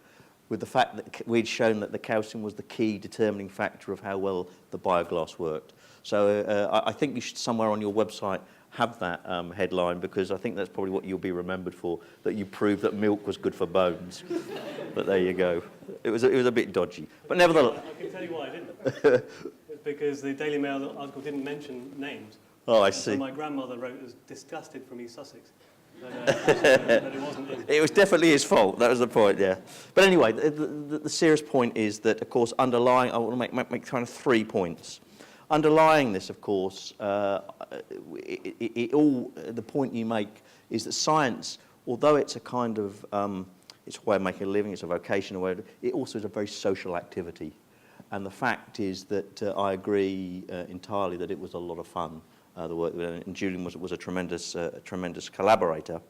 with the fact that we'd shown that the calcium was the key determining factor of how well the bioglass worked. So I think you should, somewhere on your website, have that headline, because I think that's probably what you'll be remembered for, that you proved that milk was good for bones. But there you go. It was a bit dodgy. But nevertheless... I can tell you why I didn't. It's because the Daily Mail article didn't mention names. Oh, I see. So my grandmother wrote as disgusted from East Sussex. That it wasn't in. It was definitely his fault. That was the point, yeah. But anyway, the serious point is that, of course, underlying... I want to make kind of 3 points. Underlying this, of course, the point you make is that science, although it's a kind of, it's a way of making a living, it's a vocational way, it also is a very social activity. And the fact is that I agree entirely that it was a lot of fun, the work, and Julian was a tremendous collaborator.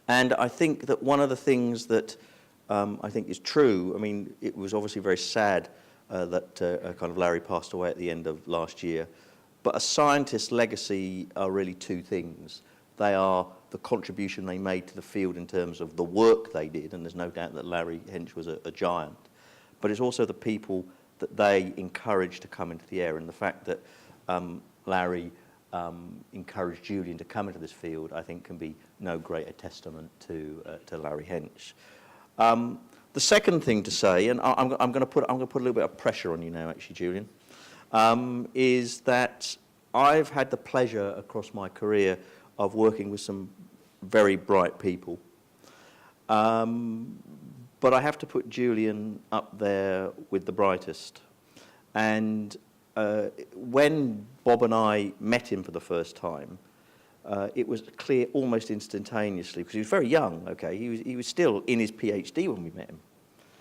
And I think that one of the things that I think is true, I mean, it was obviously very sad that kind of Larry passed away at the end of last year. But a scientist's legacy are really 2 things. They are the contribution they made to the field in terms of the work they did, and there's no doubt that Larry Hench was a giant. But it's also the people that they encouraged to come into the area, and the fact that Larry encouraged Julian to come into this field, I think, can be no greater testament to Larry Hench. The second thing to say, and I'm going to put a little bit of pressure on you now, actually, Julian, is that I've had the pleasure across my career of working with some very bright people. But I have to put Julian up there with the brightest. And when Bob and I met him for the first time, it was clear almost instantaneously, because he was very young. Okay, he was still in his PhD when we met him.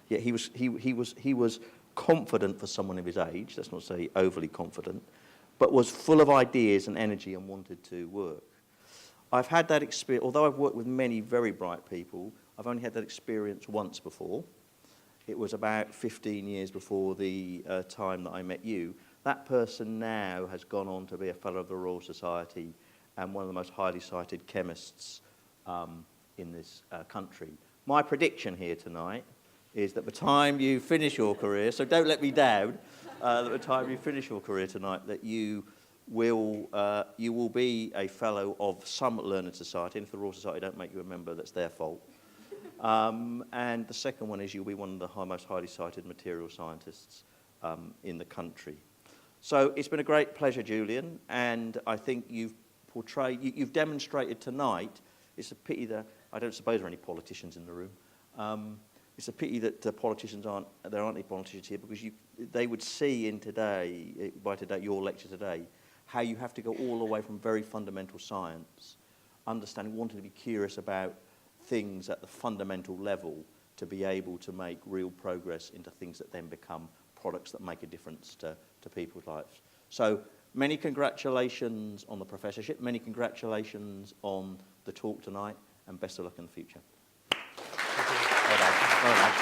Yet he was confident for someone of his age. Let's not say overly confident, but was full of ideas and energy and wanted to work. I've had that experience. Although I've worked with many very bright people, I've only had that experience once before. It was about 15 years before the time that I met you. That person now has gone on to be a Fellow of the Royal Society and one of the most highly cited chemists in this country. My prediction here tonight is that by the time you finish your career, so don't let me down, that by the time you finish your career tonight, that you will be a Fellow of some learned society, and if the Royal Society don't make you a member, that's their fault. And the second one is you'll be one of the most highly cited material scientists in the country. So it's been a great pleasure, Julian, and I think you've demonstrated tonight. It's a pity that I don't suppose there are any politicians in the room. It's a pity that there aren't any politicians here, because they would see your lecture today, how you have to go all the way from very fundamental science, understanding, wanting to be curious about things at the fundamental level, to be able to make real progress into things that then become products that make a difference to people's lives. So many congratulations on the professorship, many congratulations on the talk tonight, and best of luck in the future. Well done. Well done.